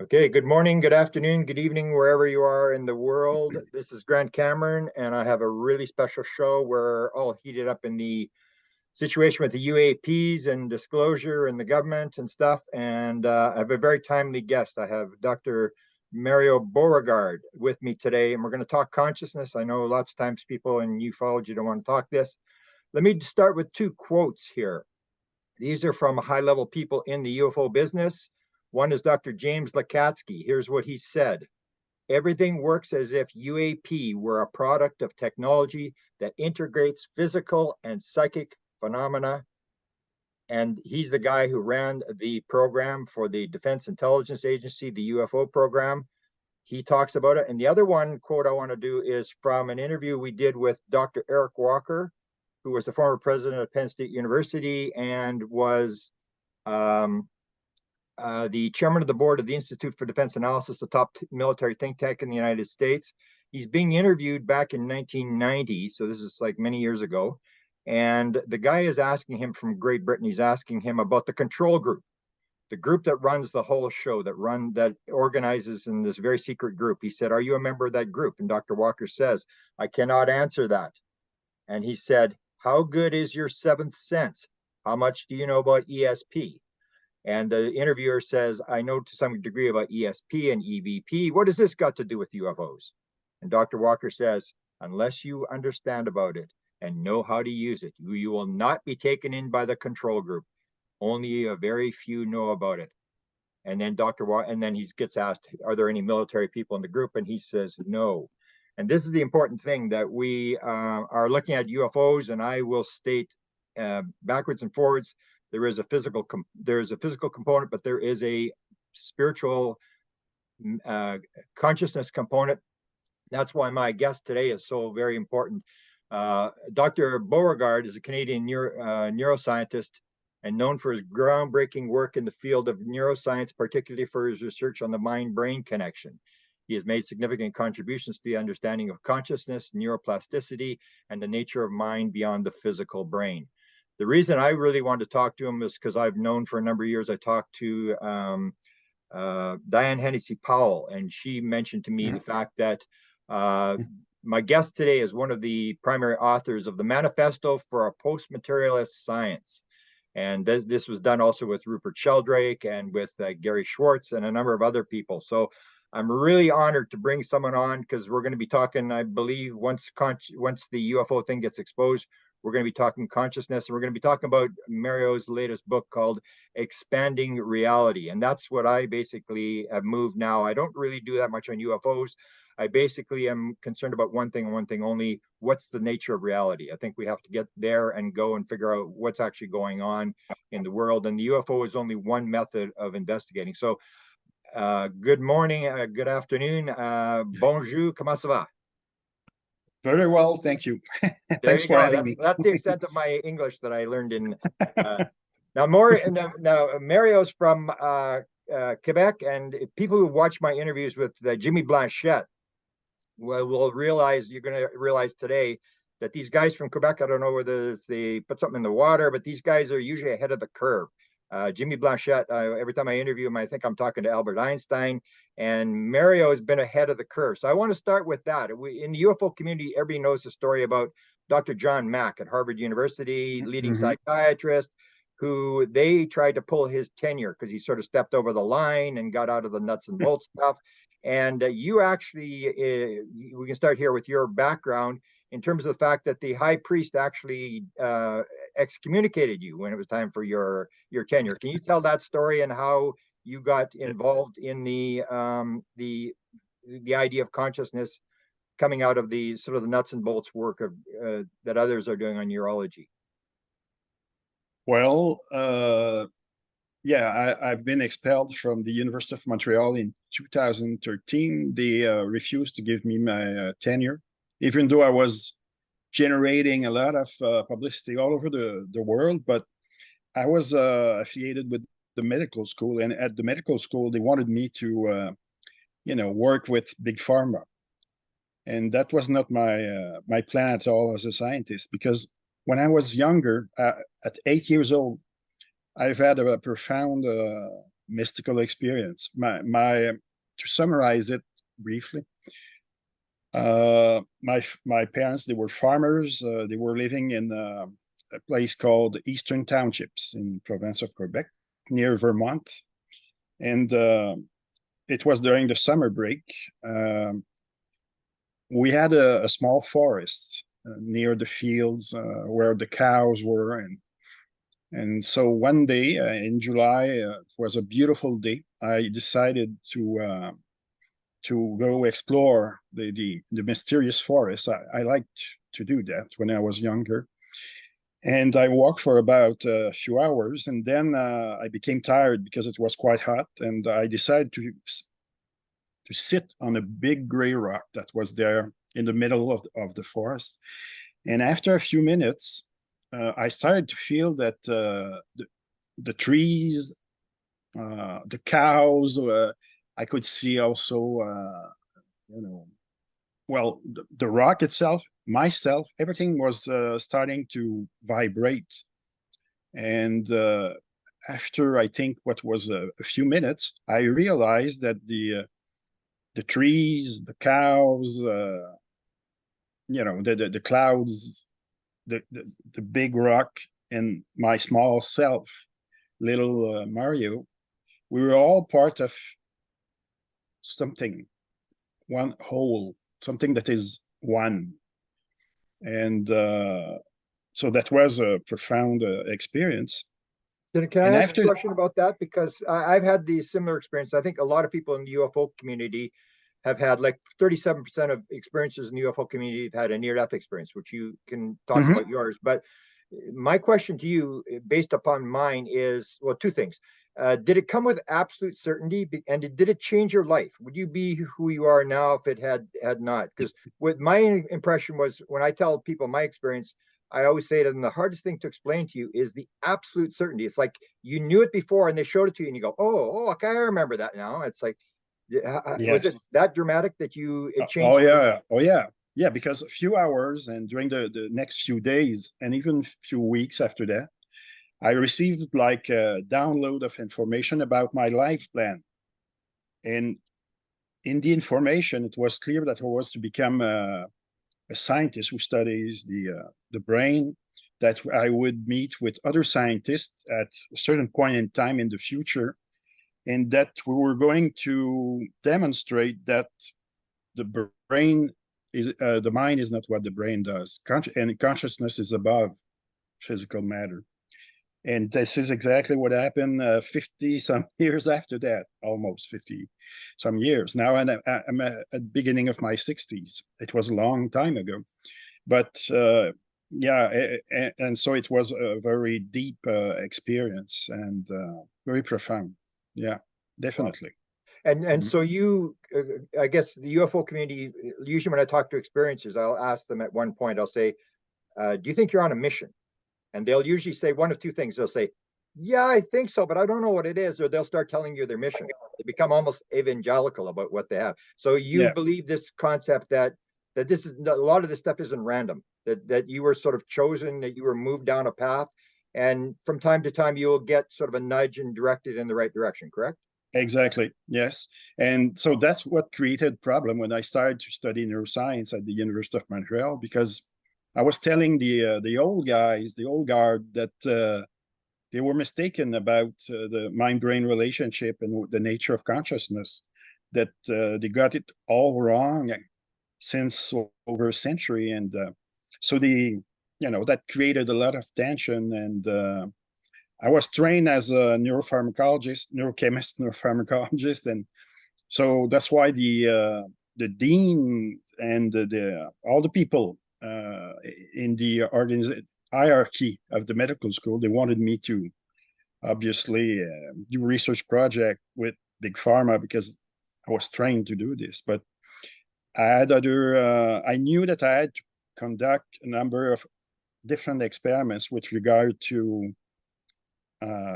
Okay, good morning, good afternoon, good evening, wherever you are in the world. This is Grant Cameron, and I have a really special show. We're all heated up in the situation with the UAPs and disclosure and the government and stuff. And I have a very timely guest. I have Dr. Mario Beauregard with me today, and we're going to talk consciousness. I know lots of times people in ufology don't want to talk this. Let me start with two quotes here. These are from high-level people in the UFO business. One is Dr. James Lakatsky. Here's what he said. Everything works as if UAP were a product of technology that integrates physical and psychic phenomena. And he's the guy who ran the program for the Defense Intelligence Agency, the UFO program. He talks about it. And the other one quote I want to do is from an interview we did with Dr. Eric Walker, who was the former president of Penn State University and was the chairman of the board of the Institute for Defense Analysis, the top military think tank in the United States. He's being interviewed back in 1990, so this is like many years ago. And the guy is asking him from Great Britain, he's asking him about the control group, the group that runs the whole show, that organizes in this very secret group. He said, are you a member of that group? And Dr. Walker says, I cannot answer that. And he said, how good is your seventh sense? How much do you know about ESP? And the interviewer says, I know to some degree about ESP and EVP. What has this got to do with UFOs? And Dr. Walker says, unless you understand about it and know how to use it, you will not be taken in by the control group. Only a very few know about it. And then he gets asked, are there any military people in the group? And he says, no. And this is the important thing, that we are looking at UFOs, and I will state backwards and forwards, there is a physical component, but there is a spiritual consciousness component. That's why my guest today is so very important. Dr. Beauregard is a Canadian neuroscientist and known for his groundbreaking work in the field of neuroscience, particularly for his research on the mind-brain connection. He has made significant contributions to the understanding of consciousness, neuroplasticity, and the nature of mind beyond the physical brain. The reason I really wanted to talk to him is because I've known for a number of years, I talked to Diane Hennessy Powell, and she mentioned to me the fact that my guest today is one of the primary authors of the Manifesto for a Post-Materialist Science. And this was done also with Rupert Sheldrake and with Gary Schwartz and a number of other people. So I'm really honored to bring someone on, because we're going to be talking, I believe, once the UFO thing gets exposed, we're going to be talking consciousness, and we're going to be talking about Mario's latest book called Expanding Reality. And that's what I basically have moved now. I don't really do that much on UFOs. I basically am concerned about one thing and one thing only: what's the nature of reality? I think we have to get there and go and figure out what's actually going on in the world. And the UFO is only one method of investigating. So good morning, good afternoon, bonjour, comment ça va? Very well, thank you. Thanks for having me. That's the extent of my English that I learned in. Now Mario's from Quebec, and people who watch my interviews with Jimmy Blanchette will realize, you're going to realize today, that these guys from Quebec, I don't know whether they put something in the water, but these guys are usually ahead of the curve. Jimmy Blanchette, every time I interview him, I think I'm talking to Albert Einstein, and Mario has been ahead of the curve. So I want to start with that. In the UFO community, everybody knows the story about Dr. John Mack at Harvard University, leading psychiatrist, who they tried to pull his tenure because he sort of stepped over the line and got out of the nuts and bolts stuff. And you actually, we can start here with your background in terms of the fact that the high priest actually excommunicated you when it was time for your tenure. Can you tell that story and how you got involved in the idea of consciousness coming out of the sort of the nuts and bolts work of that others are doing on neurology? Well, yeah, I've been expelled from the University of Montreal in 2013. They refused to give me my tenure, even though I was generating a lot of publicity all over the world. But I was affiliated with the medical school, and at the medical school, they wanted me to, work with big pharma, and that was not my plan at all as a scientist. Because when I was younger, at 8 years old, I've had a profound mystical experience. To summarize it briefly, my parents, they were farmers. They were living in a place called Eastern Townships in province of Quebec, near Vermont, and it was during the summer break. We had a small forest near the fields where the cows were, and so one day in July, it was a beautiful day. I decided to go explore the mysterious forest. I liked to do that when I was younger. And I walked for about a few hours, and then I became tired because it was quite hot, and I decided to sit on a big gray rock that was there in the middle of the forest. And after a few minutes, I started to feel that the trees, the cows, I could see also, well, the rock itself, myself, everything was starting to vibrate. And after, I think, what was a few minutes, I realized that the trees, the cows, the clouds, the big rock, and my small self, little Mario, we were all part of something, one whole, something that is one. And so that was a profound experience. Can I And ask a after, question about that? Because I've had these similar experiences. I think a lot of people in the UFO community have had, like 37% of experiences in the UFO community have had a near-death experience, which you can talk Mhm. about yours. But my question to you, based upon mine, is, well, two things. Did it come with absolute certainty, and did it change your life? Would you be who you are now if it had not? Because what my impression was, when I tell people my experience, I always say to them, the hardest thing to explain to you is the absolute certainty. It's like you knew it before and they showed it to you and you go, oh, okay, I remember that now. It's like, was it Yes. that dramatic that it Oh changed you? yeah. Oh yeah. Yeah, because a few hours and during the next few days and even few weeks after that, I received like a download of information about my life plan. And in the information, it was clear that I was to become a scientist who studies the brain, that I would meet with other scientists at a certain point in time in the future, and that we were going to demonstrate that the brain is the mind is not what the brain does, and consciousness is above physical matter. And this is exactly what happened 50 some years after that, almost 50 some years. Now I'm at the beginning of my 60s. It was a long time ago. But yeah, and so it was a very deep experience and very profound. Yeah, Wow. definitely. And Mhm. so I guess the UFO community, usually when I talk to experiencers, I'll ask them at one point, I'll say, do you think you're on a mission? And they'll usually say one of two things. They'll say, yeah, I think so, but I don't know what it is. Or they'll start telling you their mission. They become almost evangelical about what they have. So you Yeah, believe this concept that this is a lot of this stuff isn't random, that you were sort of chosen, that you were moved down a path. And from time to time, you'll get sort of a nudge and directed in the right direction, correct? exactly. Yes. And so that's what created problem when I started to study neuroscience at the University of Montreal, because I was telling the old guys, the old guard, that they were mistaken about the mind-brain relationship and the nature of consciousness, that they got it all wrong since over a century. And so that created a lot of tension. And I was trained as a neuropharmacologist, neurochemist, neuropharmacologist. And so that's why the dean and all the people in the hierarchy of the medical school, they wanted me to obviously do research project with big pharma because I was trained to do this. But I knew that I had to conduct a number of different experiments with regard to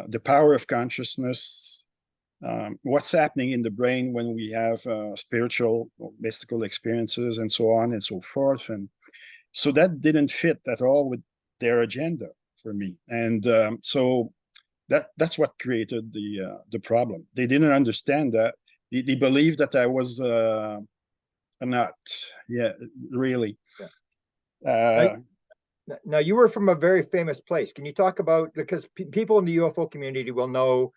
the power of consciousness, what's happening in the brain when we have spiritual or mystical experiences, and so on and so forth. And so that didn't fit at all with their agenda for me. And so That's what created the problem. They didn't understand that. They believed that I was not, yeah, really. Yeah. Now, Uh, now you were from a very famous place. Can you talk about, because people in the UFO community will know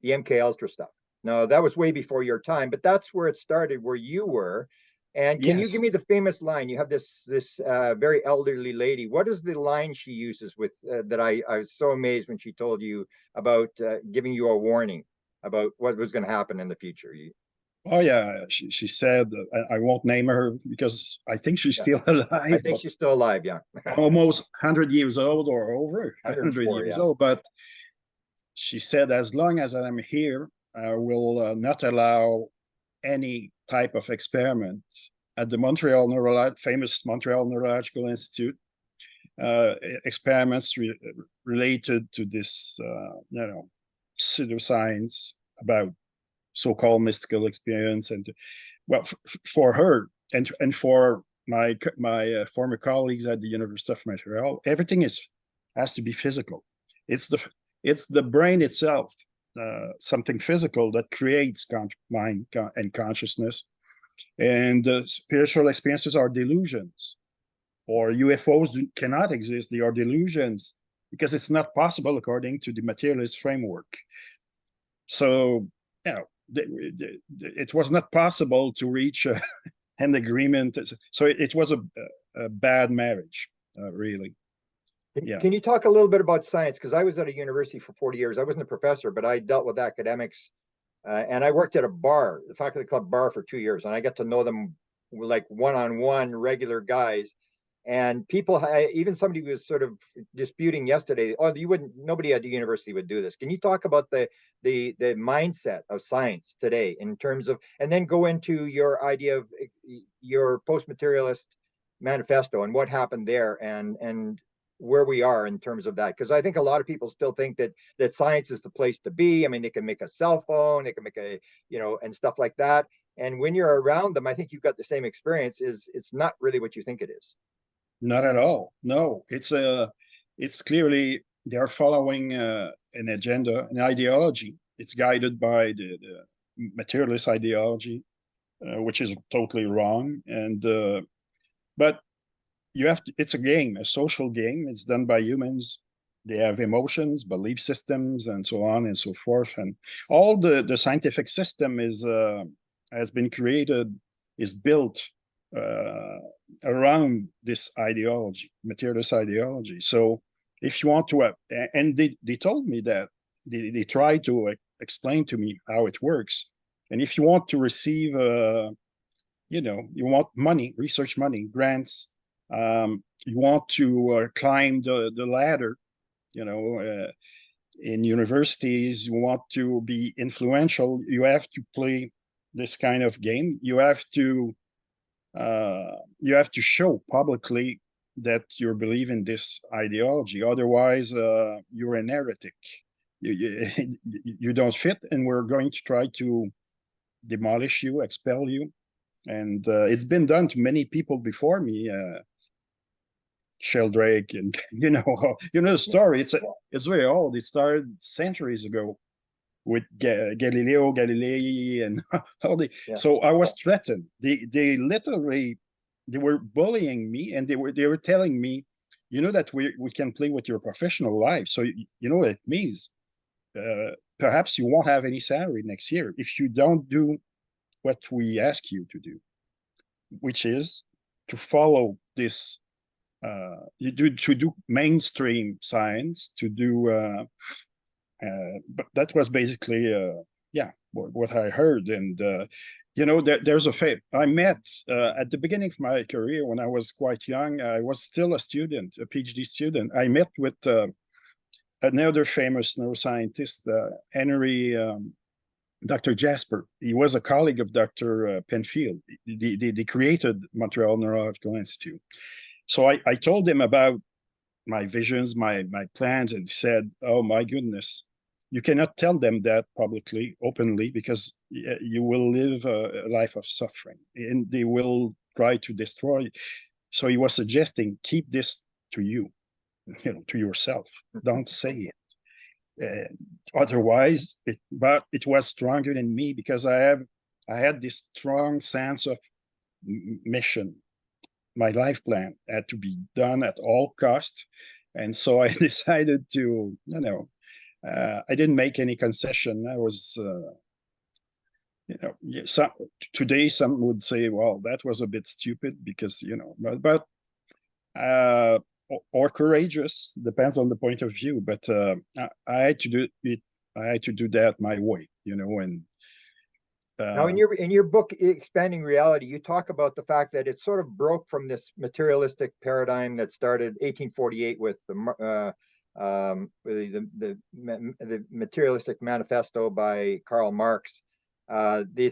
the MK Ultra stuff. Now that was way before your time, but that's where it started, where you were. And can you give yes. me the famous line? You have this very elderly lady. What is the line she uses with that? I was so amazed when she told you about giving you a warning about what was going to happen in the future. Oh yeah, she said, I won't name her because I think she's Yeah, still I alive, think but she's still alive. Yeah, almost 100 years old or over 100 104. years Yeah. old. But she said, as long as I'm here, I will not allow any type of experiment at the famous Montreal Neurological Institute. Uh, Experiments related to this, pseudoscience about so-called mystical experience, and well, for her and for my former colleagues at the University of Montreal, everything has to be physical. It's the it's the brain itself, something physical that creates mind and consciousness, and spiritual experiences are delusions, or UFOs cannot exist. They are delusions because it's not possible according to the materialist framework. So, you know, it was not possible to reach an agreement. So it was a bad marriage, really. Yeah. Can you talk a little bit about science? Because I was at a university for 40 years. I wasn't a professor, but I dealt with academics. And I worked at a bar, the faculty club bar, for 2 years, and I got to know them like one-on-one, regular guys. And people, even somebody was sort of disputing yesterday. Oh, you wouldn't. Nobody at the university would do this. Can you talk about the mindset of science today in terms of, and then go into your idea of your post-materialist manifesto and what happened there, and where we are in terms of that? Because I think a lot of people still think that science is the place to be. I mean, they can make a cell phone, they can make a, and stuff like that. And when you're around them, I think you've got the same experience. Is it's not really what you think it is. Not at all. No, it's clearly they are following an agenda, an ideology. It's guided by the materialist ideology, which is totally wrong. And but you have to, it's a game, a social game. It's done by humans. They have emotions, belief systems, and so on and so forth. And all the scientific system has been created, is built uh, around this ideology, materialist ideology. So if you want to, and they told me that they tried to explain to me how it works. And if you want to receive, you want money, research money, grants, you want to climb the ladder, you know, in universities, you want to be influential, you have to play this kind of game. You have to show publicly that you believe in this ideology. Otherwise, you're an heretic. You don't fit, and we're going to try to demolish you, expel you. And it's been done to many people before me. Sheldrake, and the story. It's very old. It started centuries ago with Galileo Galilei and all the. Yeah. So I was threatened. They literally they were bullying me, and they were telling me, that we can play with your professional life. So you know what it means. Perhaps you won't have any salary next year if you don't do what we ask you to do, which is to follow this to do mainstream science, to do but that was basically what I heard. And there's I met at the beginning of my career, when I was quite young. I was still a student, a PhD student. I met with another famous neuroscientist, Henry, Dr. Jasper. He was a colleague of Dr. Penfield. They created Montreal Neurological Institute. So I told him about my visions, my plans, and said, "Oh my goodness, you cannot tell them that publicly, openly, because you will live a life of suffering, and they will try to destroy." So he was suggesting, keep this to you, to yourself. Don't say it. otherwise, but it was stronger than me because I had this strong sense of mission. My life plan had to be done at all cost, and so I decided to, I didn't make any concession. I was, today some would say, well, that was a bit stupid because, but or courageous, depends on the point of view. But I had to do it. I had to do that my way, and Now, in your book, Expanding Reality, you talk about the fact that it sort of broke from this materialistic paradigm that started 1848 with the Materialistic Manifesto by Karl Marx. They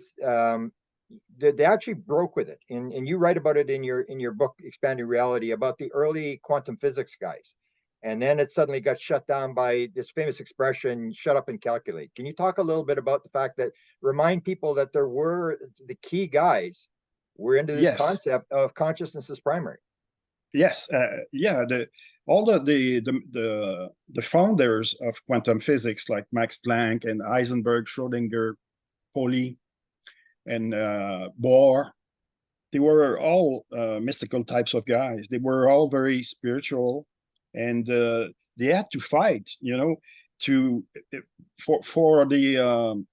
actually broke with it, and you write about it in your book, Expanding Reality, about the early quantum physics guys. And then it suddenly got shut down by this famous expression, shut up and calculate. Can you talk a little bit about the fact that, remind people that there were the key guys were into this yes, concept of consciousness as primary? yes, yeah. All the founders of quantum physics, like Max Planck and Heisenberg, Schrodinger, Pauli, and Bohr, they were all mystical types of guys. They were all very spiritual, and they had to fight, to for the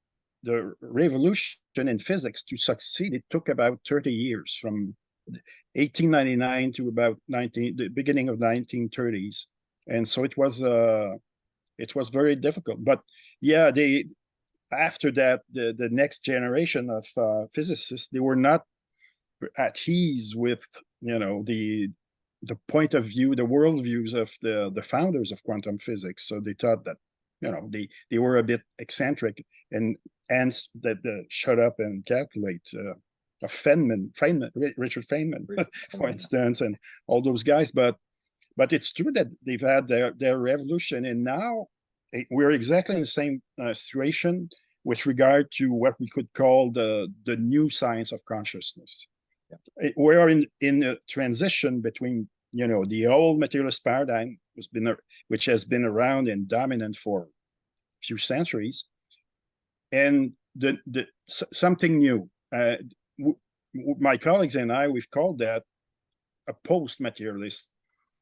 revolution in physics to succeed. It took about 30 years, from 1899 to about the beginning of 1930s, and so it was very difficult. But yeah, after that, the next generation of physicists, they were not at ease with the point of view, the worldviews of the founders of quantum physics. So they thought that they were a bit eccentric, and hence that the shut up and calculate Richard Feynman, for instance, and all those guys. But it's true that they've had their revolution, and now we're exactly in the same situation with regard to what we could call the new science of consciousness. We are in a transition between the old materialist paradigm, which has been around and dominant for a few centuries, and something new. My colleagues and I, we've called that a post-materialist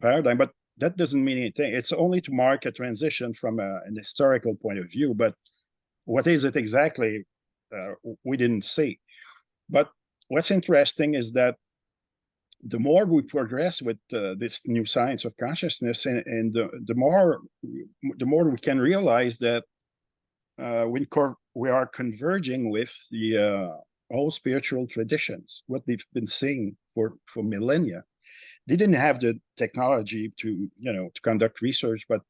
paradigm, but that doesn't mean anything. It's only to mark a transition from an historical point of view. But what is it exactly? We didn't say. But what's interesting is that the more we progress with this new science of consciousness, and the more we can realize that we are converging with the old spiritual traditions, what they've been saying for millennia. They didn't have the technology to conduct research, but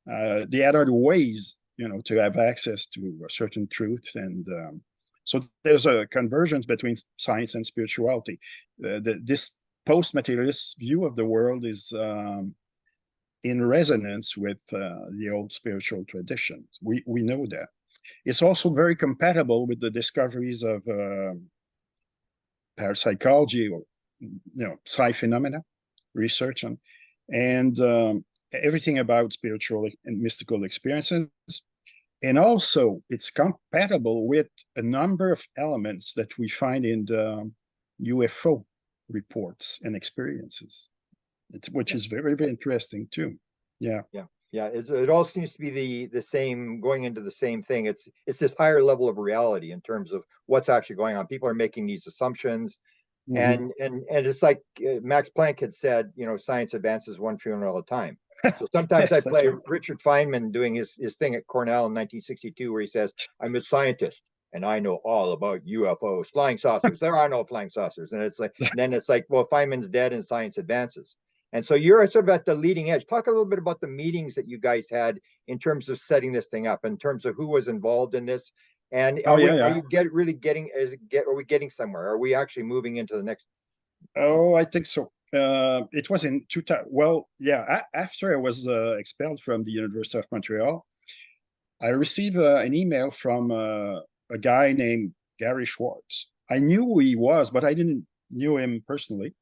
they had other ways to have access to a certain truth, and so there's a convergence between science and spirituality. This post-materialist view of the world is in resonance with the old spiritual traditions. We know that. It's also very compatible with the discoveries of parapsychology, or psi phenomena research, and everything about spiritual and mystical experiences. And also, it's compatible with a number of elements that we find in the UFO reports and experiences, which is very, very interesting too. Yeah. Yeah. It all seems to be the same, going into the same thing. It's this higher level of reality in terms of what's actually going on. People are making these assumptions, and it's like Max Planck had said, science advances one funeral at a time. So sometimes Yes, I play right. Richard Feynman doing his thing at Cornell in 1962, where he says, "I'm a scientist and I know all about UFOs, flying saucers. There are no flying saucers." And then it's like, well, Feynman's dead and science advances. And so you're sort of at the leading edge. Talk a little bit about the meetings that you guys had in terms of setting this thing up, in terms of who was involved in this. And Oh, yeah, are yeah. you are we getting somewhere? Are we actually moving into the next? Oh, I think so. It was in 2000. Well, yeah, after I was expelled from the University of Montreal, I received an email from a guy named Gary Schwartz. I knew who he was, but I didn't knew him personally.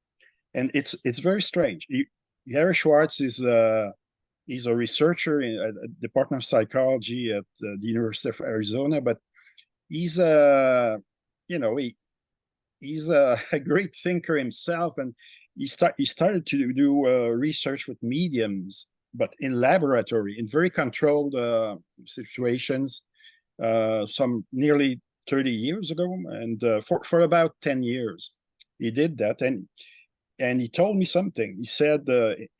And it's very strange. Gary Schwartz is He's a researcher in a Department of Psychology at the University of Arizona, but he's a, you know, he's a great thinker himself, and he started to do research with mediums, but in laboratory, in very controlled situations, some nearly 30 years ago, and for about 10 years, he did that, and he told me something. He said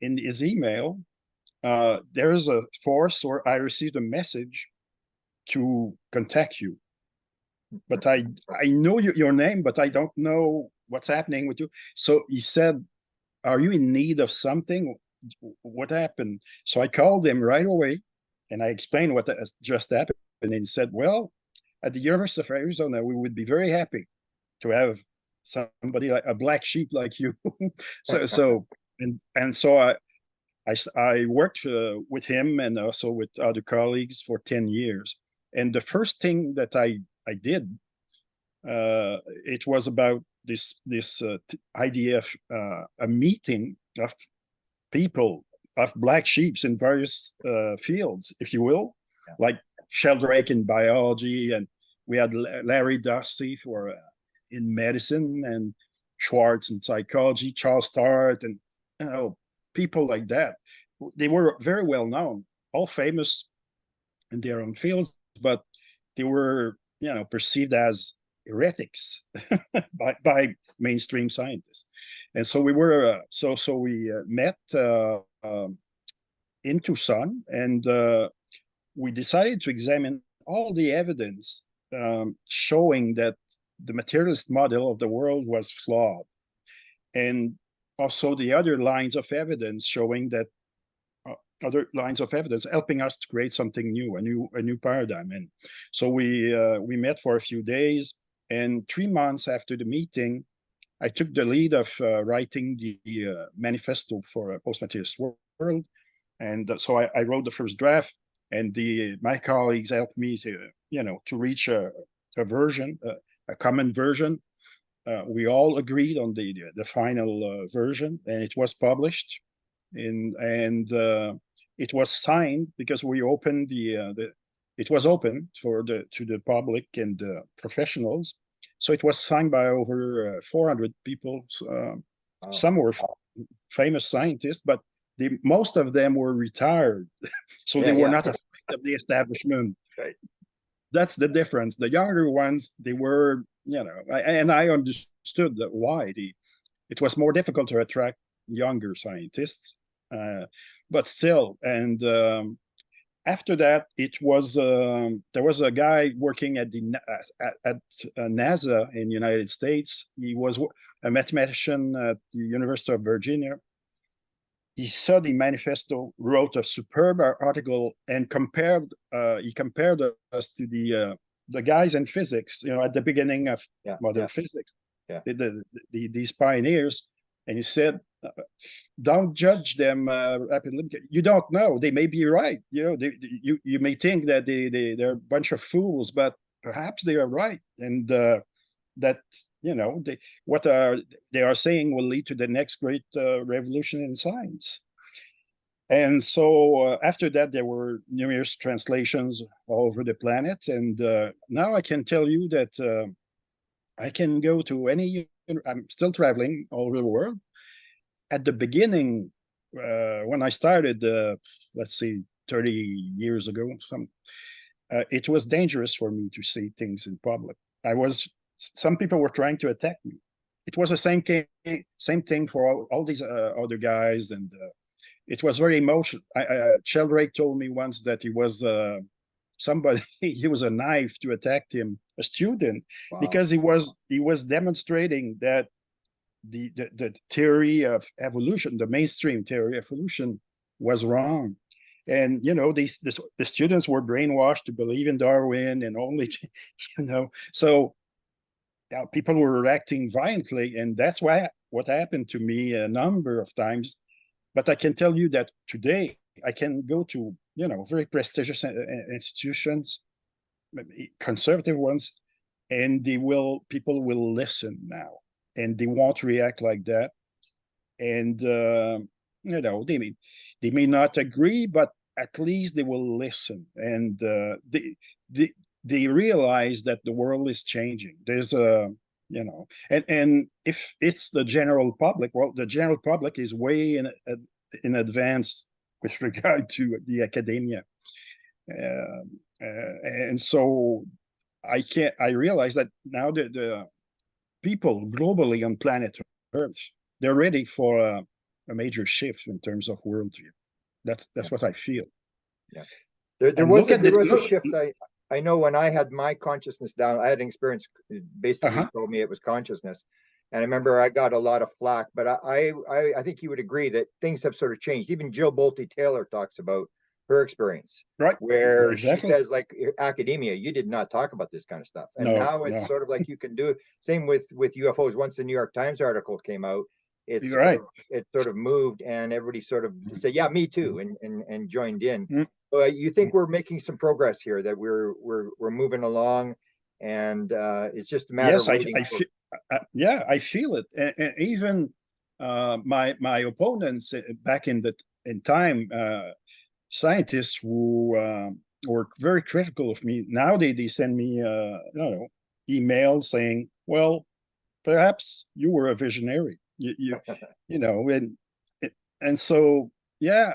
in his email, there's a force, or I received a message to contact you, but I know your name, but I don't know what's happening with you. So he said, are you in need of something? What happened? So I called him right away, and I explained what just happened. And he said, well, at the University of Arizona, we would be very happy to have somebody like a black sheep like you. So I worked with him and also with other colleagues for 10 years. And the first thing that I did, it was about this idea of a meeting of people, of black sheeps in various fields, if you will, like Sheldrake in biology, and we had Larry Dusty for in medicine, and Schwartz in psychology, Charles Tart, and people like that. They were very well known, all famous in their own fields, but they were perceived as heretics by mainstream scientists. And so we were we met in Tucson, and we decided to examine all the evidence showing that the materialist model of the world was flawed, and also the other lines of evidence showing that other lines of evidence helping us to create something new, a new paradigm. And so we met for a few days, and 3 months after the meeting, I took the lead of writing the manifesto for a post-materialist world. And so I wrote the first draft, and my colleagues helped me to reach a version, a common version. We all agreed on the final version, and it was published. And it was signed because we opened it was open to the public and professionals. So it was signed by over 400 people. Some were famous scientists, but most of them were retired, so they were not afraid of the establishment. Right. That's the difference. The younger ones, they were, and I understood why. It was more difficult to attract younger scientists, but still. And after that, it was there was a guy working at NASA in the United States. He was a mathematician at the University of Virginia. He saw the manifesto, wrote a superb article, and he compared us to the guys in physics, at the beginning of modern physics, these pioneers. And he said, don't judge them rapidly. You don't know. They may be right. You may think that they're a bunch of fools, but perhaps they are right. And that what they are saying will lead to the next great revolution in science. And so after that, there were numerous translations all over the planet. And now I can tell you that I can go to I'm still traveling all over the world. At the beginning, when I started, let's say 30 years ago, it was dangerous for me to say things in public. Some people were trying to attack me. It was the same thing for all these other guys, and it was very emotional. Sheldrake told me once that he was somebody. He was a knife to attack him, a student, because he was demonstrating that the theory of evolution, the mainstream theory of evolution, was wrong. And the students were brainwashed to believe in Darwin and only, so people were acting violently, and that's what happened to me a number of times. But I can tell you that today I can go to very prestigious institutions, conservative ones, and people will listen now, and they won't react like that. And they may not agree, but at least they will listen, and they they realize that the world is changing. There's a and if it's the general public, well, the general public is way in advance with regard to the academia, and so I realize that now the people globally on planet Earth, they're ready for a major shift in terms of worldview. That's what I feel. Yeah. There And was look at there the was a look. shift. I know when I had my consciousness down, I had an experience basically Uh-huh. told me it was consciousness. And I remember I got a lot of flack, but I think you would agree that things have sort of changed. Even Jill Bolte Taylor talks about her experience Right. where she Exactly. says, like, academia, you did not talk about this kind of stuff. And No, now it's no. sort of like you can do it. Same with UFOs. Once the New York Times article came out, You're right. it sort of moved and everybody sort of said, yeah, me too, and joined in. Mm. You think we're making some progress here, that we're moving along, and it's just a matter Yes, of waiting I for. feel, yeah, I feel it. And even my opponents back in time, scientists who were very critical of me. Now they send me email saying, well, perhaps you were a visionary. You know, and so yeah,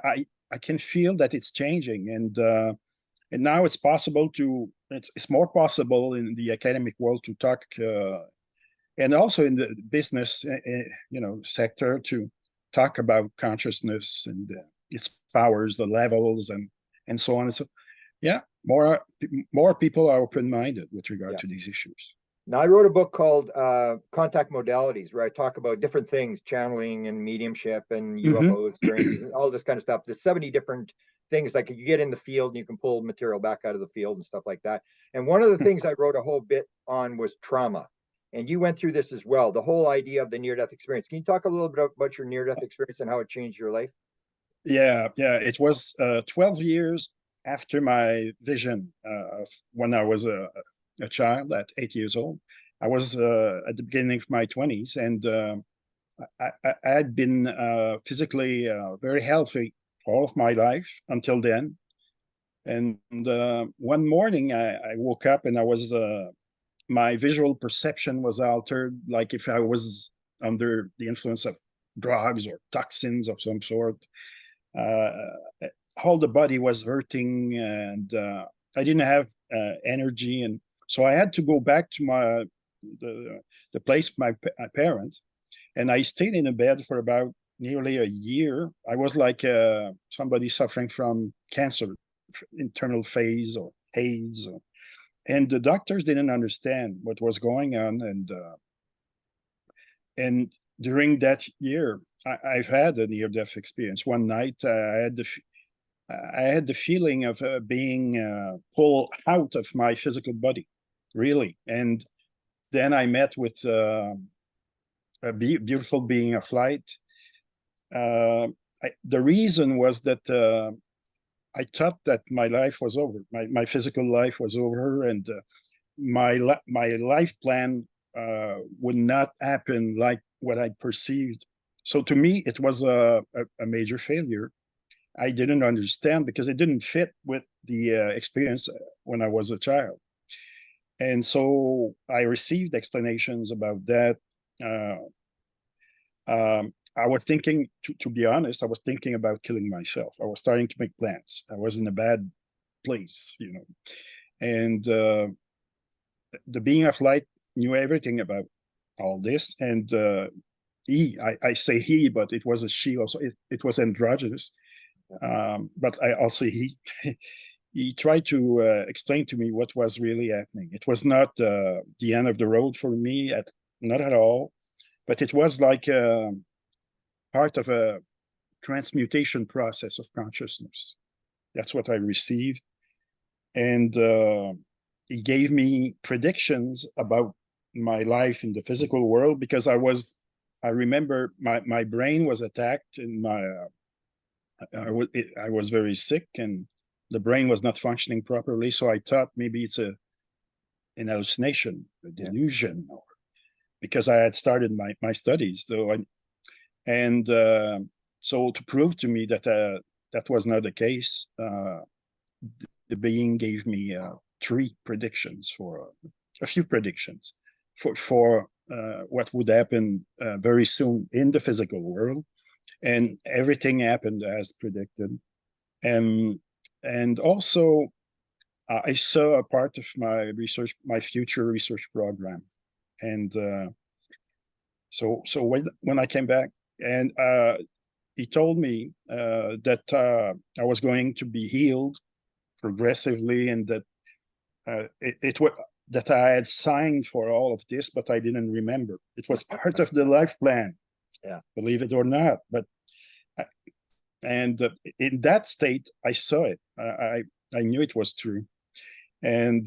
I can feel that it's changing, and now it's possible to it's more possible in the academic world to talk, and also in the business sector, to talk about consciousness and its powers, the levels, and so on. And so yeah, more people are open-minded with regard Yeah. to these issues. Now, I wrote a book called Contact Modalities, where I talk about different things, channeling and mediumship and Mm-hmm. UFO experiences and all this kind of stuff. There's 70 different things, like you get in the field and you can pull material back out of the field and stuff like that. And one of the things I wrote a whole bit on was trauma. And you went through this as well, the whole idea of the near-death experience. Can you talk a little bit about your near-death experience and how it changed your life? Yeah, it was 12 years after my vision, when I was a child at 8 years old. I was at the beginning of my 20s, and I had been physically very healthy for all of my life until then. And one morning I woke up, and I was my visual perception was altered, like if I was under the influence of drugs or toxins of some sort. Uh, all the body was hurting, and I didn't have energy, and so I had to go back to the, the place of my parents, and I stayed in a bed for about nearly a year. I was like somebody suffering from cancer, internal phase or AIDS, and the doctors didn't understand what was going on, and during that year, I've had a near-death experience. One night, I had the feeling of being pulled out of my physical body, really. And then I met with a beautiful being of light. The reason was that I thought that my life was over, my physical life was over, and my life plan would not happen like what I perceived. So to me, it was a major failure. I didn't understand because it didn't fit with the experience when I was a child. And so I received explanations about that. Uh, I was thinking, to be honest, I was thinking about killing myself. I was starting to make plans. I was in a bad place, And the being of light knew everything about all this. And I say he, but it was a she also. It was androgynous. But I'll say he tried to explain to me what was really happening. It was not the end of the road for me, not at all, but it was like part of a transmutation process of consciousness. That's what I received. And he gave me predictions about my life in the physical world, because I remember my brain was attacked, and I was very sick, and the brain was not functioning properly. So I thought maybe it's an hallucination, a delusion, because I had started my studies. And So to prove to me that that was not the case, the being gave me three predictions for a few predictions for what would happen very soon in the physical world, and everything happened as predicted. And also I saw a part of my future research program, and so when I came back, and he told me that I was going to be healed progressively, and that it was that I had signed for all of this, but I didn't remember. It was part of the life plan, Yeah. believe it or not. But and in that state, I saw it. I knew it was true, and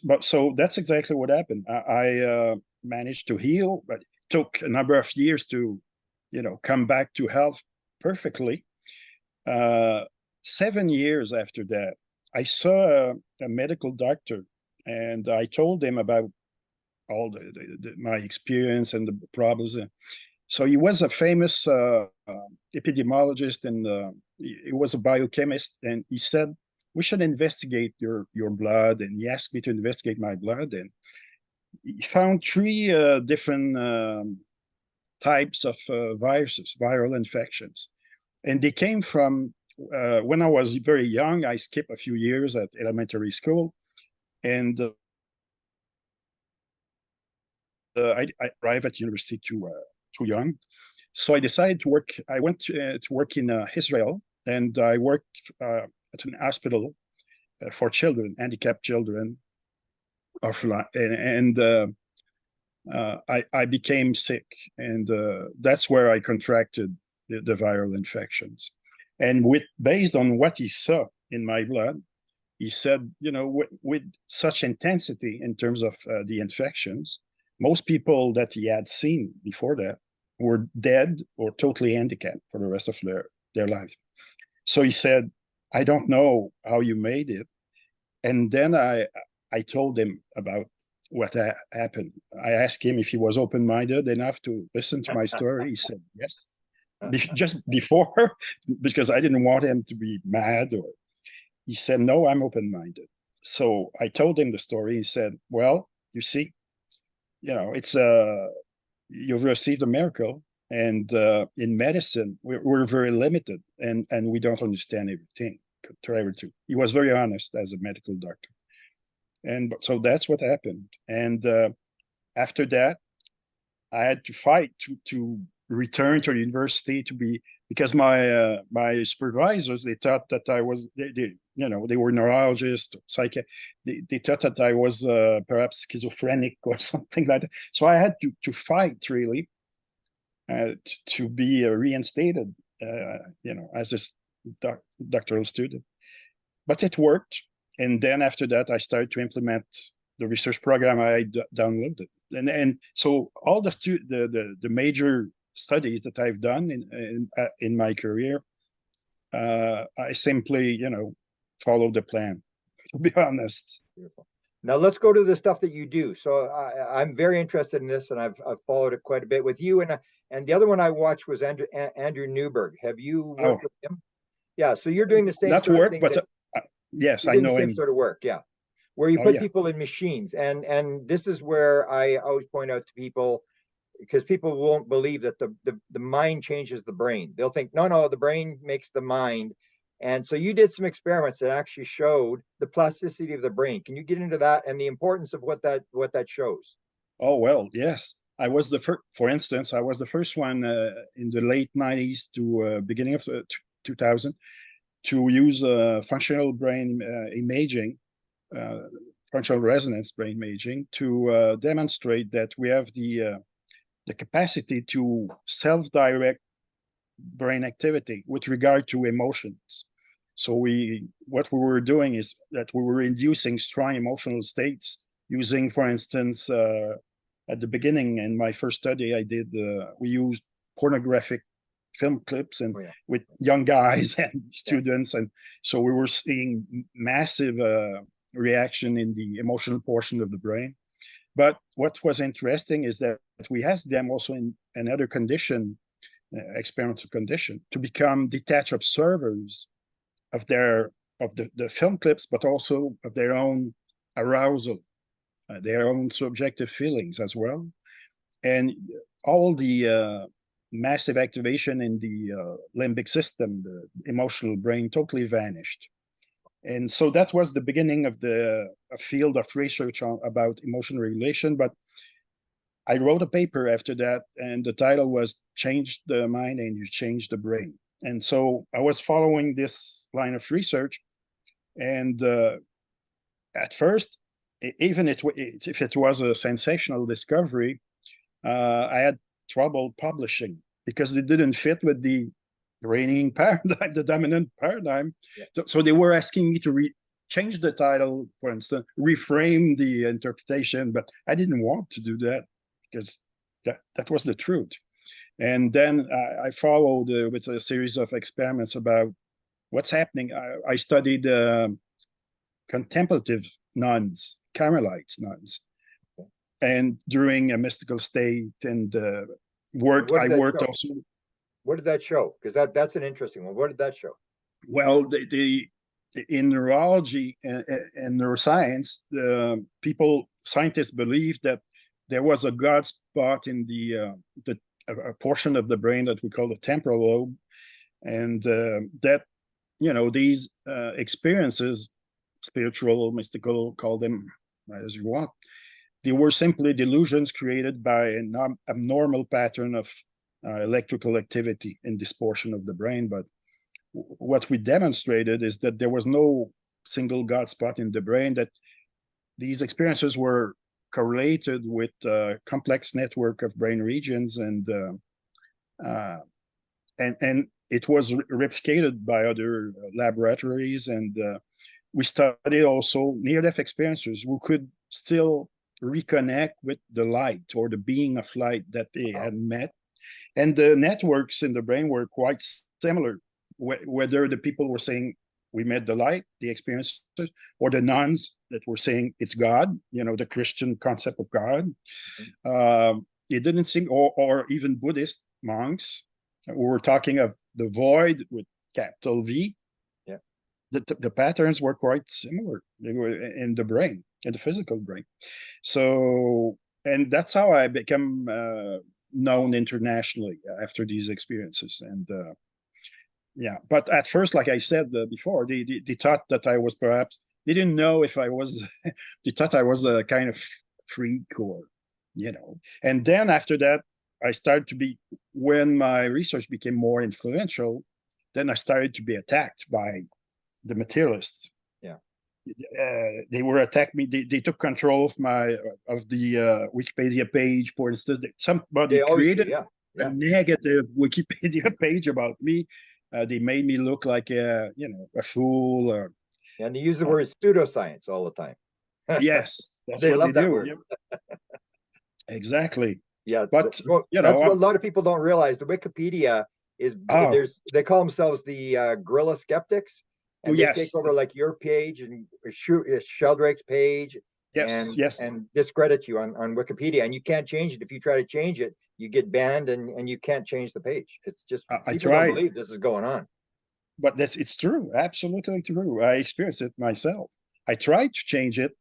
but so that's exactly what happened. I managed to heal, but it took a number of years to, come back to health perfectly. 7 years after that, I saw a medical doctor, and I told him about all my experience and the problems. So he was a famous epidemiologist, and he was a biochemist, and he said, we should investigate your blood. And he asked me to investigate my blood, and he found three different types of viruses, viral infections. And they came from when I was very young. I skipped a few years at elementary school, and I arrived at university too young. So I decided to work. I went to work in Israel, and I worked at an hospital for children, handicapped children, and I became sick, and that's where I contracted the viral infections. And based on what he saw in my blood, he said, with such intensity in terms of the infections, most people that he had seen before that were dead or totally handicapped for the rest of their lives. So he said, I don't know how you made it. And then I told him about what happened. I asked him if he was open-minded enough to listen to my story. He said yes. Just before, because I didn't want him to be mad, or he said, no, I'm open-minded. So I told him the story. He said, well, you see, it's you've received a miracle, and in medicine we're very limited, and we don't understand everything. He was very honest as a medical doctor, and so that's what happened. And after that, I had to fight to return to university, because my supervisors, they thought that I was they were neurologists, they thought that I was perhaps schizophrenic or something like that. So I had to fight really to be reinstated, as a doctoral student. But it worked, and then after that, I started to implement the research program I downloaded, and so all the major studies that I've done in my career, I simply follow the plan. To be honest. Beautiful. Now let's go to the stuff that you do. So I'm very interested in this, and I've followed it quite a bit with you. And the other one I watched was Andrew Newberg. Have you worked with him? Yeah. So you're doing the same not sort work, of thing. but yes, I know the same him. Sort of work. Yeah. Where you put yeah. people in machines, and this is where I always point out to people, because people won't believe that the mind changes the brain. They'll think, no, the brain makes the mind. And so you did some experiments that actually showed the plasticity of the brain. Can you get into that and the importance of what that shows? Oh, well, yes. I was the first, for instance, I was the first one in the late 90s to beginning of 2000 to use functional brain imaging, functional resonance brain imaging, to demonstrate that we have the capacity to self-direct brain activity with regard to emotions. So what we were doing is that we were inducing strong emotional states using, for instance, at the beginning in my first study I did, we used pornographic film clips and with young guys and students, and so we were seeing massive reaction in the emotional portion of the brain. But what was interesting is that we asked them also in another condition experimental condition to become detached observers of the film clips, but also of their own arousal, their own subjective feelings as well. And all the massive activation in the limbic system, the emotional brain, totally vanished. And so that was the beginning of a field of research about emotional regulation. But I wrote a paper after that, and the title was Change the Mind and You Change the Brain. And so I was following this line of research. And at first, even if it was a sensational discovery, I had trouble publishing because it didn't fit with the reigning paradigm, the dominant paradigm. Yeah. So they were asking me to change the title, for instance, reframe the interpretation, but I didn't want to do that because that was the truth. And then I followed with a series of experiments about what's happening. I studied contemplative nuns, Carmelites nuns, and during a mystical state, and I worked also. What did that show? Because that's an interesting one. What did that show? Well, in neurology and neuroscience, scientists believe that there was a God spot in a portion of the brain that we call the temporal lobe, and that these experiences, spiritual, mystical, call them as you want, they were simply delusions created by an abnormal pattern of electrical activity in this portion of the brain. But what we demonstrated is that there was no single God spot in the brain, that these experiences were correlated with a complex network of brain regions, and it was replicated by other laboratories. And we studied also near-death experiencers who could still reconnect with the light or the being of light that they had met. And the networks in the brain were quite similar, whether the people were saying, we met the light, the experiences, or the nuns that were saying it's God, the Christian concept of God. It didn't seem, or even Buddhist monks who were talking of the void with capital V. Yeah. The patterns were quite similar. They were in the brain, in the physical brain. So, and that's how I became known internationally after these experiences. And but at first, like I said before, they thought that I was perhaps, they didn't know if I was, they thought I was a kind of freak or, And then after that, I started to be, when my research became more influential, then I started to be attacked by the materialists. Yeah. They were attacking me. They took control of the Wikipedia page, for instance. Somebody created a negative Wikipedia page about me. They made me look like a fool. And they use the word pseudoscience all the time. Yes, that's they what love they that do. word. Exactly. Yeah, but that's what a lot of people don't realize. The Wikipedia is they call themselves the guerrilla skeptics, and they take over like your page and Sheldrake's page, and discredit you on Wikipedia, and you can't change it. If you try to change it, you get banned, and you can't change the page. It's just people don't believe this is going on. But it's true, absolutely true. I experienced it myself. I tried to change it.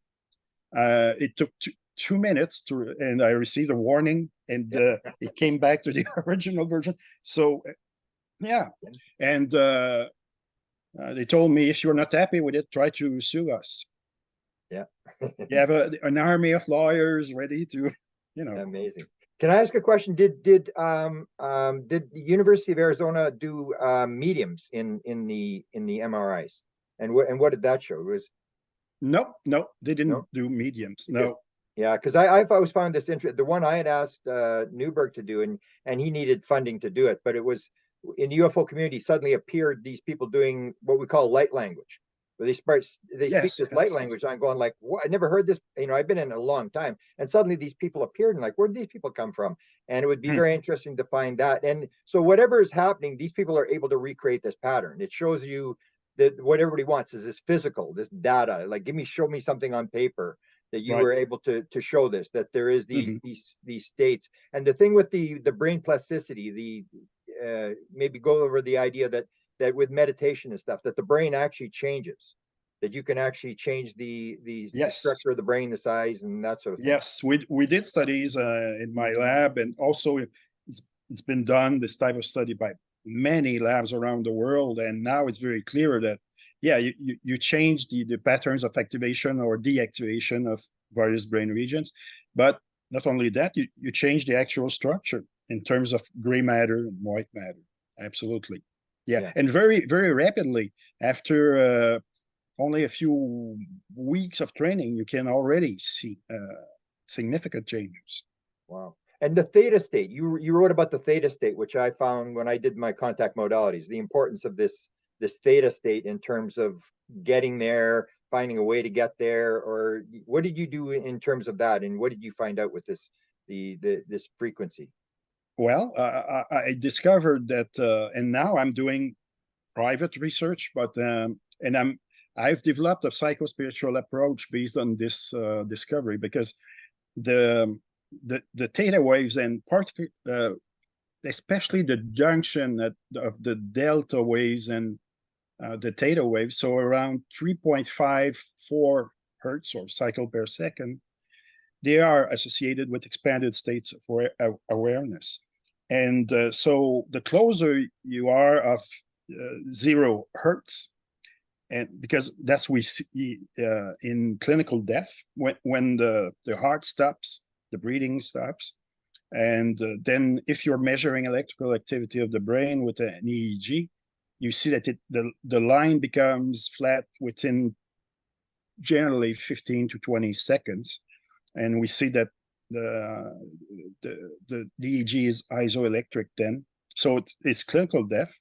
It took 2 minutes and I received a warning, and it came back to the original version. So, and they told me, if you're not happy with it, try to sue us. Yeah. You have an army of lawyers ready to, Amazing. Can I ask a question? Did the University of Arizona do mediums in the MRIs? And what did that show? It was no, they didn't do mediums. No. Yeah, because I've always found this interesting. The one I had asked Newberg to do, and he needed funding to do it, but it was in the UFO community. Suddenly appeared these people doing what we call light language, where they speak this light language. And I'm going like, what? I never heard this. I've been in a long time, and suddenly these people appeared, and like, where did these people come from? And it would be very interesting to find that. And so whatever is happening, these people are able to recreate this pattern. It shows you that what everybody wants is this physical, this data. Like, show me something on paper that you were able to show this, that there is these states. And the thing with the brain plasticity, maybe go over the idea that with meditation and stuff, that the brain actually changes, that you can actually change the Yes. structure of the brain, the size, and that sort of thing. Yes, we did studies in my lab, and also it's been done, this type of study, by many labs around the world, and now it's very clear that yeah, you change the patterns of activation or deactivation of various brain regions, but not only that, you change the actual structure in terms of gray matter and white matter. Absolutely, yeah. And very very rapidly after only a few weeks of training, you can already see significant changes. Wow. And the theta state, you wrote about the theta state, which I found when I did my contact modalities, the importance of this theta state in terms of getting there, finding a way to get there, or what did you do in terms of that, and what did you find out with this this frequency? Well, I discovered that, and now I'm doing private research, but and I've developed a psychospiritual approach based on this discovery, because the theta waves, and especially the junction of the delta waves and the theta waves, so around 3.54 hertz or cycle per second, they are associated with expanded states of awareness. And so the closer you are of 0 hertz, and because that's we see in clinical death, when the heart stops, the breathing stops, and then if you're measuring electrical activity of the brain with an EEG, you see that the line becomes flat within generally 15 to 20 seconds, and we see that the EEG is isoelectric then, so it's clinical death.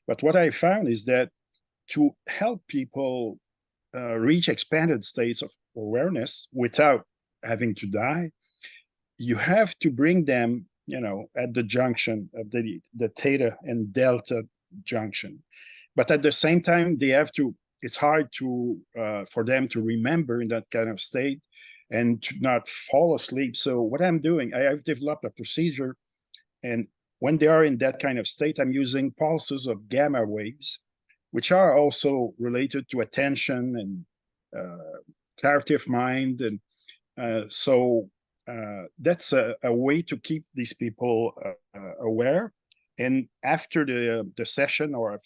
But what I found is that to help people reach expanded states of awareness without having to die, you have to bring them, at the junction of the theta and delta junction. But at the same time, it's hard for them to remember in that kind of state and to not fall asleep. So what I'm doing, I've developed a procedure, and when they are in that kind of state, I'm using pulses of gamma waves, which are also related to attention and clarity of mind. And so that's a way to keep these people aware. And after the session or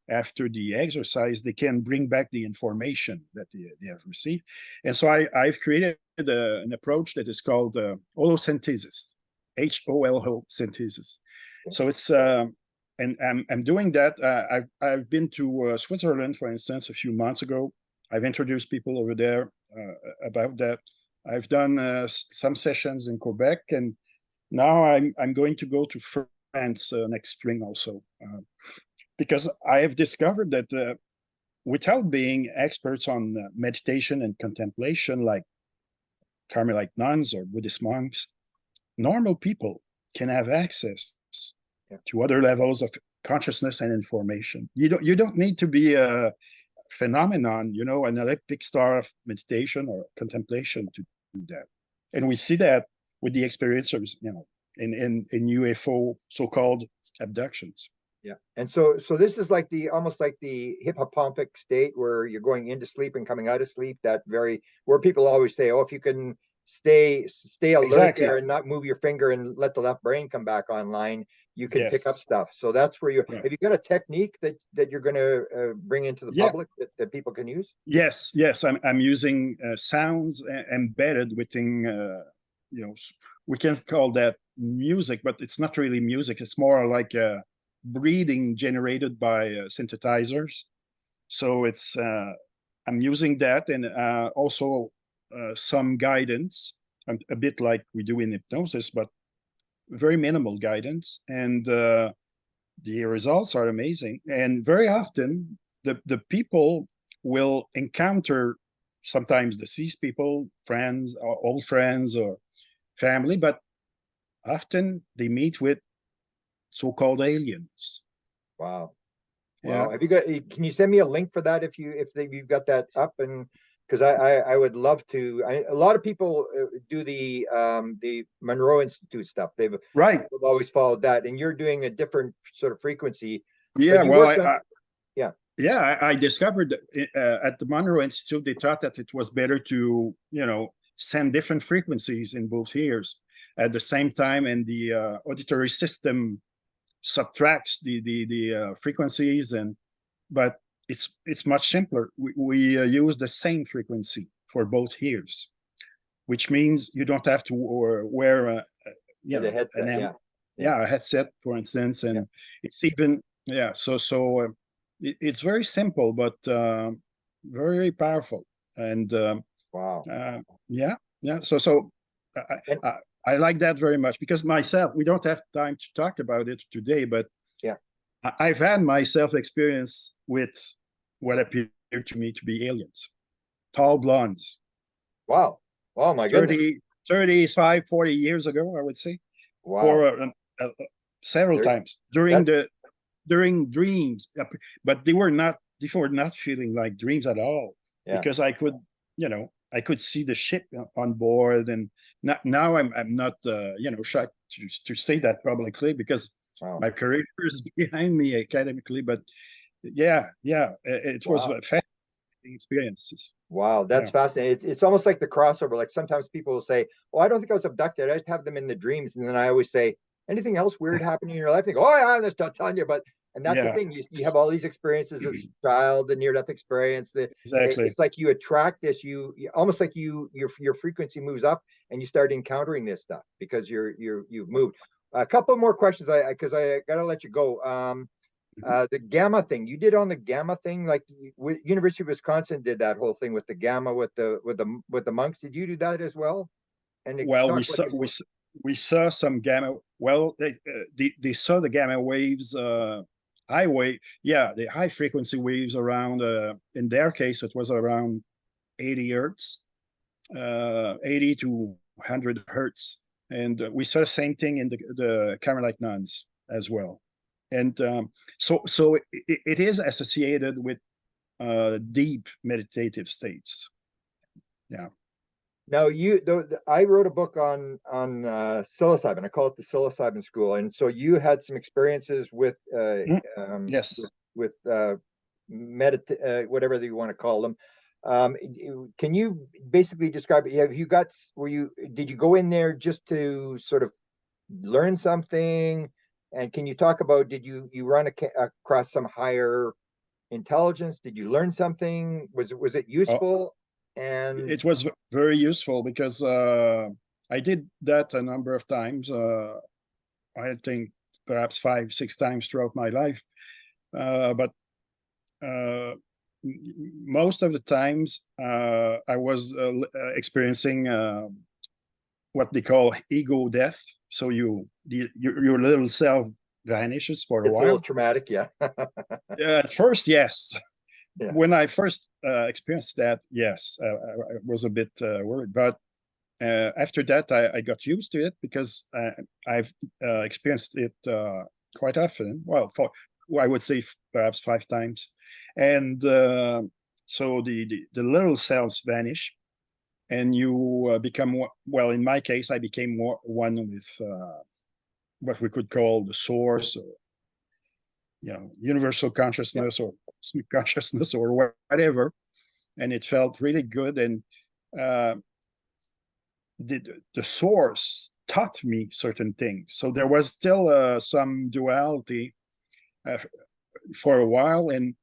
after the exercise, they can bring back the information that they have received. And so I've created an approach that is called holosynthesis, HOLO synthesis. So it's and I'm doing that. I've been to Switzerland, for instance, a few months ago. I've introduced people over there about that. I've done some sessions in Quebec, and now I'm going to go to France next spring also, because I have discovered that without being experts on meditation and contemplation, like Carmelite nuns or Buddhist monks, normal people can have access to other levels of consciousness and information. You don't need to be a phenomenon, an Olympic star of meditation or contemplation to do that. And we see that with the experiencers, in UFO so-called abductions. Yeah. And so this is like almost like the hypopompic state where you're going into sleep and coming out of sleep, where people always say, oh, if you can stay alert there and not move your finger and let the left brain come back online, you can pick up stuff. So that's where have you got a technique that you're going to bring into the public that people can use? Yes. I'm using sounds embedded within, we can call that music, but it's not really music. It's more like breathing generated by synthesizers. So it's I'm using that, and also some guidance, a bit like we do in hypnosis, but very minimal guidance, and the results are amazing. And very often the people will encounter sometimes deceased people, friends, or old friends or family, but often they meet with so-called aliens. Wow. Wow. Have you got? Can you send me a link for that if you've got that up? And because I would love to. A lot of people do the Monroe Institute stuff. Right. They've always followed that, and you're doing a different sort of frequency. Yeah. But you Well, worked on, yeah. yeah, I discovered at the Monroe Institute, they thought that it was better to, send different frequencies in both ears at the same time, and the auditory system subtracts the frequencies, but it's much simpler. We use the same frequency for both ears, which means you don't have to wear The headset, a headset, for instance, yeah. and it's even it's very simple, but very powerful, and Wow. yeah. So And I like that very much, because myself, we don't have time to talk about it today, but yeah, I've had myself experience with what appeared to me to be aliens, tall blondes, wow. Oh my goodness. 35, 40 years ago, I would say, Wow. for several There, times during that dreams, but they were not feeling like dreams at all, yeah. because I could see the ship on board, and now I'm not shocked to say that publicly, because Wow. my career is behind me academically, but yeah, it was Wow. a fascinating experiences. Wow, that's Yeah, fascinating. It's almost like the crossover. Like sometimes people will say, "Oh, I don't think I was abducted. I just have them in the dreams." And then I always say, "Anything else weird happening in your life?" They go, "Oh yeah, I'm just not telling you." But and that's the yeah, thing. You have all these experiences as a child, the near-death experience. exactly. It's like you attract this. Almost like your frequency moves up, and you start encountering this stuff because you've moved. A couple more questions, because I gotta let you go. The gamma thing you did on the gamma thing, like University of Wisconsin did that whole thing with the gamma with the monks. Did you do that as well? And Well, talk about your, we saw some gamma. Well, they saw the gamma waves, high wave, yeah, the high frequency waves around. In their case, it was around 80 hertz, 80 to 100 hertz, and we saw the same thing in the Carmelite nuns as well. And so it is associated with deep meditative states. Yeah. now I wrote a book on psilocybin. I call it the psilocybin school, and so you had some experiences with Mm. Yes. with whatever you want to call them. Can you basically describe it? Did you go in there just to sort of learn something? And can you talk about, did you run across some higher intelligence? Did you learn something? Was it Uh, useful? And it was very useful, because I did that a number of times. I think perhaps 5, 6 times throughout my life. But most of the times, I was experiencing what they call ego death. So your little self vanishes for a it's a little while. traumatic, yeah. At first, yes. Yeah. When I first experienced that, yes, I was a bit worried. But after that, I got used to it, because I've experienced it quite often. Well, I would say perhaps 5 times, and so the little selves vanish, and you become well. In my case, I became one with what we could call the source, or universal Yeah. consciousness, or cosmic consciousness, or whatever, and it felt really good. And uh, the source taught me certain things. So there was still some duality uh, for a while, and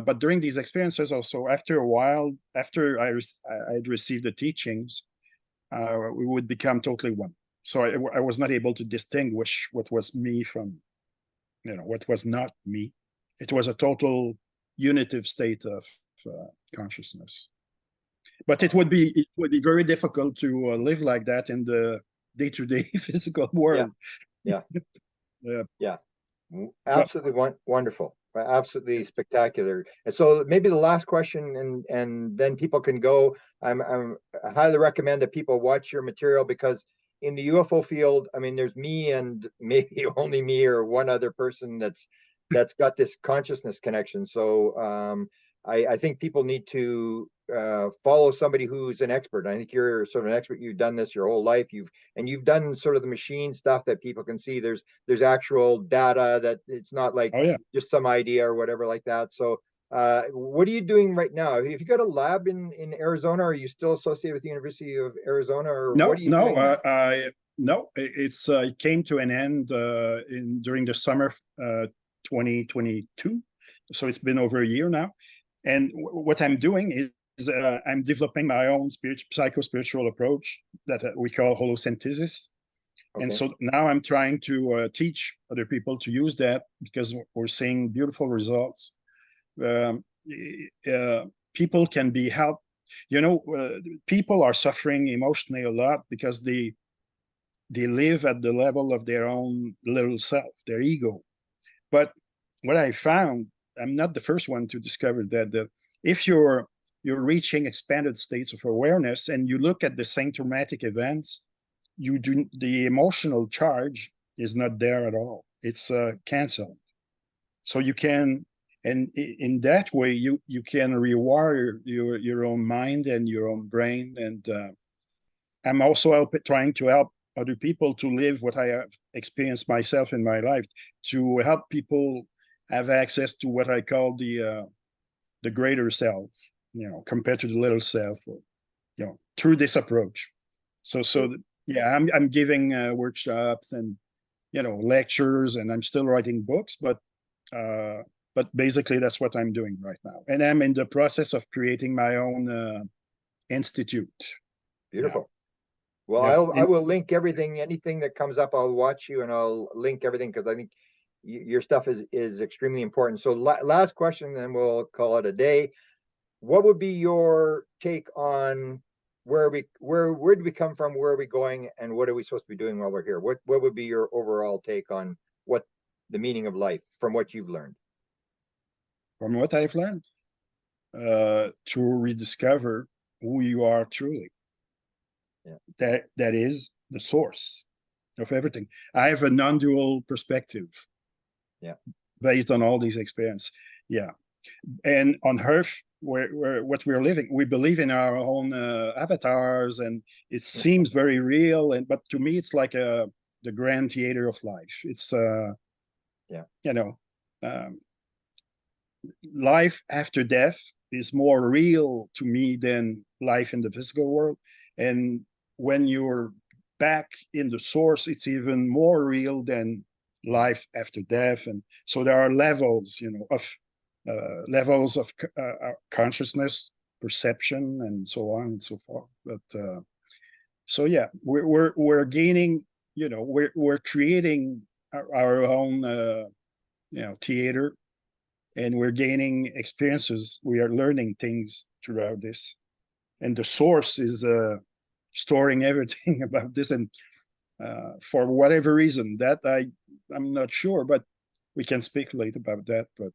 but during these experiences, also after a while, after I'd received the teachings, we would become totally one. So I was not able to distinguish what was me from what was not me. It was a total unitive state of consciousness. But it would be very difficult to live like that in the day-to-day physical Yeah. world. Yeah. Yeah. Yeah. Well, Absolutely wonderful. Absolutely spectacular. And so maybe the last question, and then people can go. I highly recommend that people watch your material, because in the UFO field, I mean, there's me and maybe only me or one other person that's got this consciousness connection. So I think people need to follow somebody who's an expert. I think you're sort of an expert. You've done this your whole life. You've done sort of the machine stuff that people can see. There's actual data, that it's not like Oh yeah. just some idea or whatever like that. So what are you doing right now? Have you got a lab in Arizona? Are you still associated with the University of Arizona, or No, what are you no, doing now? no. It came to an end during the summer 2022. So it's been over a year now. And what I'm doing is I'm developing my own psycho-spiritual approach that we call holosynthesis. Okay. And so now I'm trying to teach other people to use that, because we're seeing beautiful results. Um, People can be helped. People are suffering emotionally a lot because they live at the level of their own little self, their ego. But what I found, I'm not the first one to discover that if you're reaching expanded states of awareness and you look at the same traumatic events, the emotional charge is not there at all. It's canceled. So you can, and in that way, you can rewire your own mind and your own brain. And I'm also trying to help other people to live what I have experienced myself in my life, to help people have access to what I call the greater self, compared to the little self, or, through this approach. So yeah, I'm giving workshops and lectures, and I'm still writing books, but basically that's what I'm doing right now, and I'm in the process of creating my own institute. Beautiful. Well, Yeah. I will link everything, anything that comes up, I'll watch you and I'll link everything, because I think your stuff is extremely important. So last question, then we'll call it a day. What would be your take on where did we come from, where are we going, and what are we supposed to be doing while we're here? What would be your overall take on what the meaning of life from what you've learned? From what I've learned, to rediscover who you are truly. Yeah. That is the source of everything. I have a non-dual perspective. Yeah. Based on all these experiences. Yeah. And on Earth, where what we're living, we believe in our own avatars, and it seems very real. But to me, it's like the grand theater of life. It's life after death is more real to me than life in the physical world. And when you're back in the source, it's even more real than life after death. And so there are levels, of consciousness, perception, and so on and so forth. But so yeah, we're gaining, we're creating our own theater, and we're gaining experiences. We are learning things throughout this, and the source is storing everything about this. And for whatever reason, that I'm not sure, but we can speculate about that. But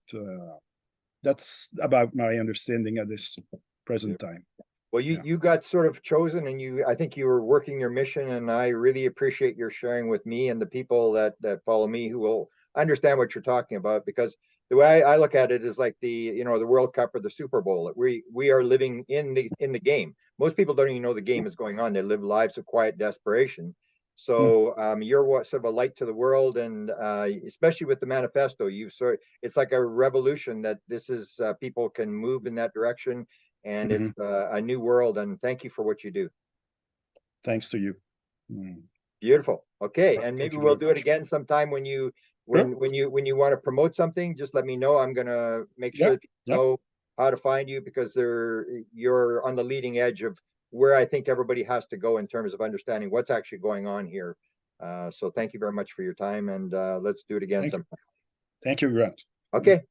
that's about my understanding at this present time. Well, you got sort of chosen, and I think you were working your mission, and I really appreciate your sharing with me and the people that follow me, who will understand what you're talking about, because the way I look at it is like the World Cup or the Super Bowl. We are living in the game. Most people don't even know the game is going on. They live lives of quiet desperation. So you're sort of a light to the world, and especially with the manifesto, it's like a revolution that this is people can move in that direction, and it's a new world. And thank you for what you do. Thanks to you. Beautiful. Okay, and maybe we'll do it much. again sometime when you want to promote something. Just let me know. I'm gonna make sure that people know how to find you, because you're on the leading edge of where I think everybody has to go in terms of understanding what's actually going on here. So thank you very much for your time, and let's do it again sometime. Thank you, Grant. Okay.